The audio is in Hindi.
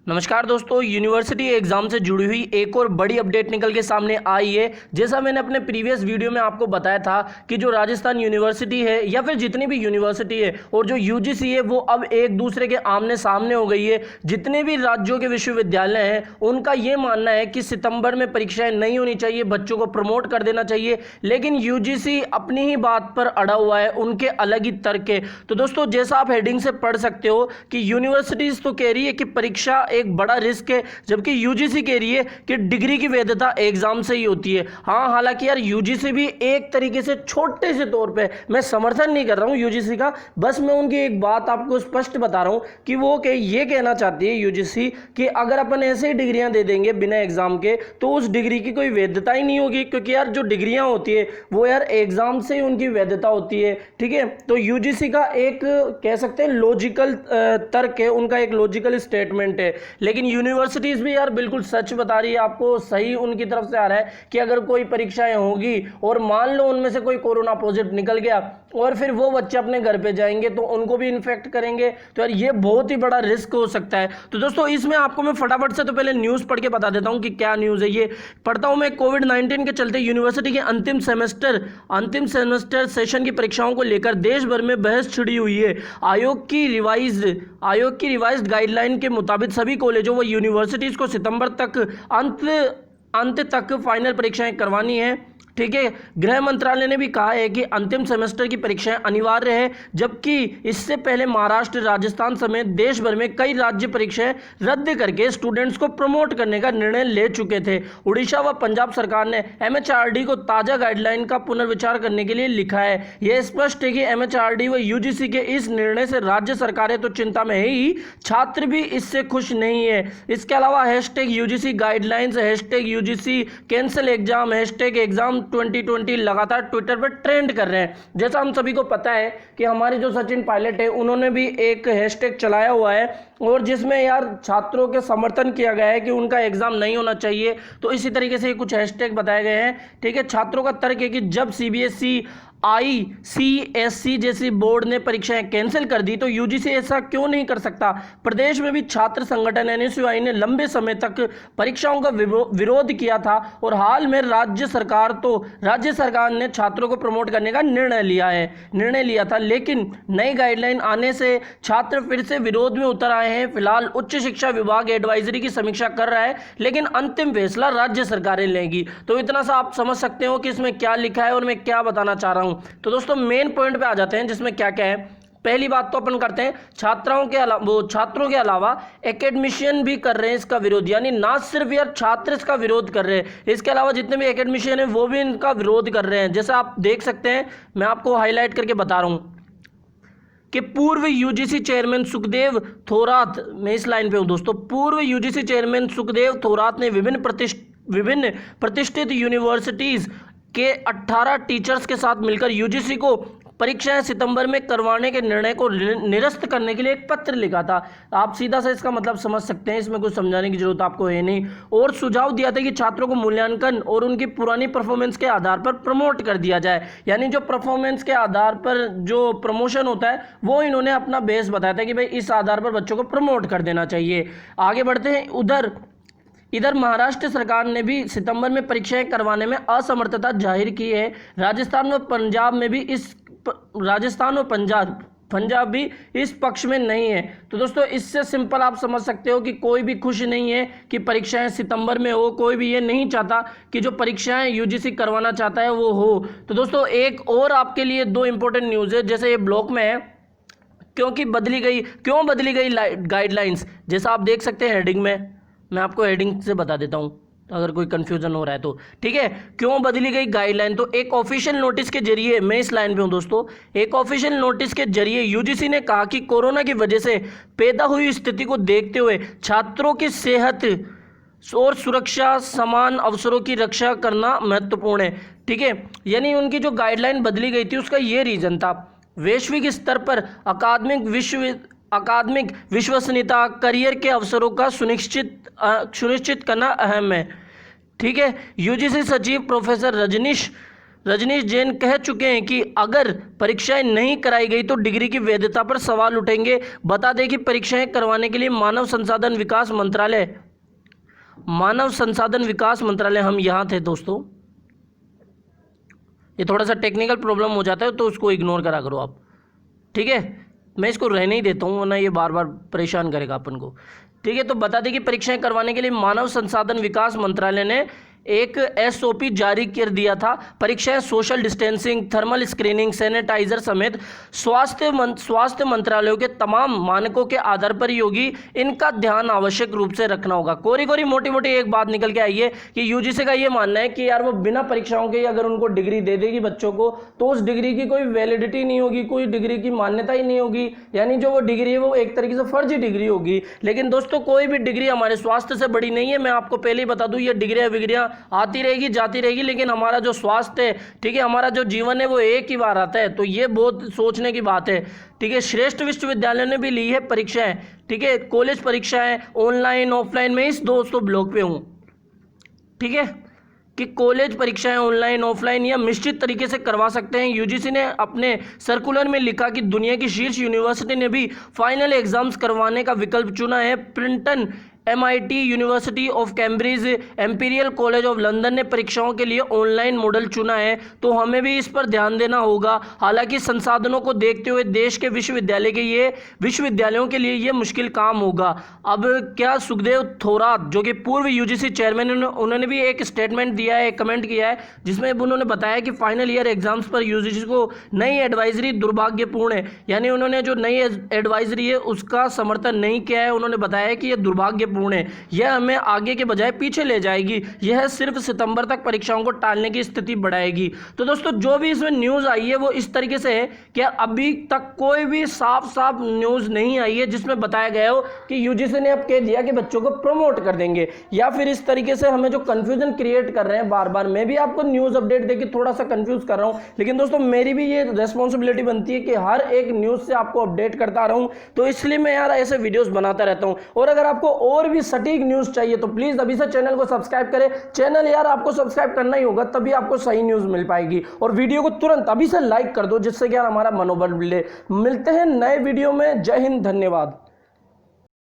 नमस्कार दोस्तों, यूनिवर्सिटी एग्जाम से जुड़ी हुई एक और बड़ी अपडेट निकल के सामने आई है। जैसा मैंने अपने प्रीवियस वीडियो में आपको बताया था कि जो राजस्थान यूनिवर्सिटी है या फिर जितनी भी यूनिवर्सिटी है और जो यूजीसी है वो अब एक दूसरे के आमने सामने हो गई है। जितने भी राज्यों के विश्वविद्यालय हैं उनका ये मानना है कि सितंबर में परीक्षाएं नहीं होनी चाहिए, बच्चों को प्रमोट कर देना चाहिए, लेकिन यूजीसी अपनी ही बात पर अड़ा हुआ है, उनके अलग ही तर्क है। तो दोस्तों, जैसा आप हेडिंग से पढ़ सकते हो कि यूनिवर्सिटीज तो कह रही है कि परीक्षा एक बड़ा रिस्क है, जबकि यूजीसी कह रही है कि डिग्री की वैधता एग्जाम से ही होती है। हाँ, हालांकि यार यूजीसी भी एक तरीके से छोटे से तौर पे, मैं समर्थन नहीं कर रहा हूं यूजीसी का, बस मैं उनकी एक बात आपको स्पष्ट बता रहा हूं कि वो ये कहना चाहती है यूजीसी कि अगर अपन ऐसे ही डिग्रियां दे देंगे बिना एग्जाम के तो उस डिग्री की कोई वैधता ही नहीं होगी, क्योंकि यार जो डिग्रियां होती है वो यार एग्जाम से ही उनकी वैधता होती है। ठीक है, तो यूजीसी का एक कह सकते हैं लॉजिकल तर्क है, उनका एक लॉजिकल स्टेटमेंट है। लेकिन यूनिवर्सिटीज भी यार बिल्कुल सच बता रही है आपको, सही उनकी तरफ से आ रहा है कि अगर कोई परीक्षाएं होगी और मान लो उनमें से कोई कोरोना पॉजिटिव निकल गया और फिर वो बच्चे अपने घर पे जाएंगे तो उनको भी इन्फेक्ट करेंगे, तो यार ये बहुत ही बड़ा रिस्क हो सकता है। तो दोस्तों, इसमें आपको मैं फटाफट से तो पहले न्यूज़ पढ़ के बता देता हूं कि क्या न्यूज़ है। ये पढ़ता हूं मैं, कोविड-19 के चलते यूनिवर्सिटी के अंतिम सेमेस्टर सेशन की परीक्षाओं को लेकर देश भर में बहस छिड़ी हुई है। आयोग की रिवाइज्ड गाइडलाइन के मुताबिक सभी कॉलेजों व यूनिवर्सिटीज को सितंबर तक अंत तक फाइनल परीक्षाएं करवानी है। ठीक है, गृह मंत्रालय ने भी कहा है कि अंतिम सेमेस्टर की परीक्षाएं अनिवार्य है, जबकि इससे पहले महाराष्ट्र, राजस्थान समेत देश भर में कई राज्य परीक्षाएं रद्द करके स्टूडेंट्स को प्रमोट करने का निर्णय ले चुके थे। उड़ीसा व पंजाब सरकार ने एमएचआरडी को ताजा गाइडलाइन का पुनर्विचार करने के लिए लिखा है। यह स्पष्ट है कि एमएचआरडी व यूजीसी के इस निर्णय से राज्य सरकारें तो चिंता में है ही, छात्र भी इससे खुश नहीं है। इसके अलावा #UGC guidelines, #UGC cancel exam, #exam 2020 लगातार ट्विटर पर ट्रेंड कर रहे हैं। जैसा हम सभी को पता है कि हमारे जो सचिन पायलट है उन्होंने भी एक हैशटैग चलाया हुआ है और जिसमें यार छात्रों के समर्थन किया गया है कि उनका एग्जाम नहीं होना चाहिए। तो इसी तरीके से कुछ हैशटैग बताए गए हैं। ठीक है, छात्रों का तर्क है कि जब सीबीएसई, आईसीएसई जैसी बोर्ड ने परीक्षाएं कैंसिल कर दी तो यूजीसी ऐसा क्यों नहीं कर सकता। प्रदेश में भी छात्र संगठन एनएसयूआई ने लंबे समय तक परीक्षाओं का विरोध किया था और हाल में राज्य सरकार ने छात्रों को प्रमोट करने का निर्णय लिया था, लेकिन नई गाइडलाइन आने से छात्र फिर से विरोध में उतर आए हैं। फिलहाल उच्च शिक्षा विभाग एडवाइजरी की समीक्षा कर रहा है, लेकिन अंतिम फैसला राज्य सरकारें लेंगी। तो इतना सा आप समझ सकते हो कि इसमें क्या लिखा है और मैं क्या बताना चाह रहा हूं। तो दोस्तों, मेन पॉइंट पे आ जाते हैं जिसमें क्या क्या है। पहली बात तो अपन करते हैं, छात्रों के अलावा एकेडमिशियन भी कर रहे हैं इसका विरोध, यानी ना सिर्फ यार छात्र इसका विरोध कर रहे हैं, इसके अलावा जितने भी एकेडमिशियन हैं वो भी इनका विरोध कर रहे हैं। जैसा आप देख सकते हैं, मैं आपको हाईलाइट करके बता रहा हूं कि पूर्व यूजीसी चेयरमैन सुखदेव थोरात, मैं इस लाइन पे हूं दोस्तों, पूर्व यूजीसी चेयरमैन सुखदेव थोरात ने विभिन्न प्रतिष्ठित यूनिवर्सिटीज के 18 टीचर्स के साथ मिलकर यूजीसी को परीक्षाएं सितंबर में करवाने के निर्णय को निरस्त करने के लिए एक पत्र लिखा था। आप सीधा सा इसका मतलब समझ सकते हैं, इसमें कुछ समझाने की जरूरत आपको है नहीं। और सुझाव दिया था कि छात्रों को मूल्यांकन और उनकी पुरानी परफॉर्मेंस के आधार पर प्रमोट कर दिया जाए, यानी जो परफॉर्मेंस के आधार पर जो प्रमोशन होता है वो इन्होंने अपना बेस बताया था कि भाई इस आधार पर बच्चों को प्रमोट कर देना चाहिए। आगे बढ़ते हैं, इधर महाराष्ट्र सरकार ने भी सितंबर में परीक्षाएं करवाने में असमर्थता जाहिर की है। राजस्थान और पंजाब भी इस पक्ष में नहीं है। तो दोस्तों, इससे सिंपल आप समझ सकते हो कि कोई भी खुश नहीं है कि परीक्षाएं सितंबर में हो, कोई भी ये नहीं चाहता कि जो परीक्षाएं यूजीसी करवाना चाहता है वो हो। तो दोस्तों, एक और आपके लिए 2 इंपॉर्टेंट न्यूज़ है, जैसे ये ब्लॉक में है, क्यों बदली गई गाइडलाइंस। जैसा आप देख सकते हैं हेडिंग में, मैं आपको हेडिंग से बता देता हूं अगर कोई कंफ्यूजन हो रहा है तो। ठीक है, क्यों बदली गई गाइडलाइन, तो एक ऑफिशियल नोटिस के जरिए, मैं इस लाइन पे हूं दोस्तों, एक ऑफिशियल नोटिस के जरिए यूजीसी ने कहा कि कोरोना की वजह से पैदा हुई स्थिति को देखते हुए छात्रों की सेहत और सुरक्षा, समान अवसरों की रक्षा करना महत्वपूर्ण है। ठीक है, यानी उनकी जो गाइडलाइन बदली गई थी उसका ये रीजन था, वैश्विक स्तर पर अकादमिक विश्वसनीयता, करियर के अवसरों का सुनिश्चित करना अहम है। ठीक है, यूजीसी सचिव प्रोफेसर रजनीश जैन कह चुके हैं कि अगर परीक्षाएं नहीं कराई गई तो डिग्री की वैधता पर सवाल उठेंगे। बता दें कि परीक्षाएं करवाने के लिए मानव संसाधन विकास मंत्रालय हम यहाँ थे दोस्तों। ये थोड़ा सा टेक्निकल प्रॉब्लम हो जाता है तो उसको इग्नोर करा करो आप, ठीक है। मैं इसको रहने ही देता हूँ वरना ये बार बार परेशान करेगा अपन को, ठीक है। तो बता दें कि परीक्षाएं करवाने के लिए मानव संसाधन विकास मंत्रालय ने एक एसओपी जारी कर दिया था। परीक्षाएं social distancing, thermal screening, sanitiser समेत स्वास्थ्य मंत्रालयों के तमाम मानकों के आधार पर ही होगी। इनका ध्यान आवश्यक रूप से रखना होगा। कोरी मोटी मोटी एक बात निकल के आई है कि यूजीसी का ये मानना है कि यार वो बिना परीक्षाओं के अगर उनको डिग्री दे देगी बच्चों को तो उस डिग्री की कोई वैलिडिटी नहीं होगी, कोई डिग्री की मान्यता ही नहीं होगी, यानी जो वो डिग्री है वो एक तरीके से फर्जी डिग्री होगी। लेकिन दोस्तों कोई भी डिग्री हमारे स्वास्थ्य से बड़ी नहीं है। मैं आपको पहले ही बता दूं, ये डिग्रियां विग्रियां आती रहेगी जाती रहेगी, लेकिन हमारा जो स्वास्थ्य है, ठीक है, हमारा जो जीवन है वो एक ही बार आता है। तो ये बहुत सोचने की बात है, ठीक है। श्रेष्ठ विश्वविद्यालय ने भी ली है परीक्षाएं, ठीक है, कॉलेज परीक्षाएं ऑनलाइन ऑफलाइन। मैं इस दोस्तों ब्लॉग पे हूं, ठीक है, कि कॉलेज परीक्षाएं ऑनलाइन ऑफलाइन या मिश्रित तरीके से करवा सकते हैं। यूजीसी ने अपने सर्कुलर में लिखा कि दुनिया की शीर्ष यूनिवर्सिटी ने भी फाइनल एग्जाम्स करवाने का विकल्प चुना है। प्रिंटन, MIT, university of Cambridge, Amperian college of London ने परीक्षाओं के लिए ऑनलाइन मॉडल चुना है। तो हमें भी इस पर ध्यान देना होगा। हालांकि संसाधनों को देखते हुए देश के विश्वविद्यालयों के लिए ये मुश्किल काम होगा। अब क्या सुखदेव थोरात जो कि पूर्व यूजीसी चेयरमैन, उन्होंने भी एक स्टेटमेंट दिया है, कमेंट किया है, जिसमें उन्होंने बताया कि फाइनल ईयर एग्जाम्स पर यूजीसी को नई एडवाइजरी दुर्भाग्यपूर्ण है। यानी उन्होंने जो नई एडवाइजरी है उसका समर्थन नहीं किया है। उन्होंने बताया कि यह दुर्भाग्य है, यह हमें आगे के बजाय पीछे ले जाएगी, यह सिर्फ सितंबर तक परीक्षाओं को टालने की स्थिति बढ़ाएगी। तो दोस्तों जो भी इसमें न्यूज आई है वो इस तरीके से है कि अभी तक कोई भी साफ न्यूज नहीं आई है जिसमें बताया गया हो कि यूजीसी ने अब कह दिया कि बच्चों को प्रमोट कर देंगे, या फिर इस तरीके से हमें जो कंफ्यूजन क्रिएट कर रहे हैं बार बार। मैं भी आपको न्यूज अपडेट देके थोड़ा सा कंफ्यूज कर रहा हूं, लेकिन दोस्तों मेरी भी ये रेस्पॉन्सिबिलिटी बनती है कि हर एक न्यूज से आपको अपडेट करता रहूं। तो इसलिए मैं यार ऐसे वीडियोस बनाता रहता हूं। और अगर आपको और भी सटीक न्यूज चाहिए तो प्लीज अभी से चैनल को सब्सक्राइब करें। चैनल यार आपको सब्सक्राइब करना ही होगा, तभी आपको सही न्यूज मिल पाएगी। और वीडियो को तुरंत अभी से लाइक कर दो, जिससे कि यार हमारा मनोबल मिले। मिलते हैं नए वीडियो में। जय हिंद, धन्यवाद।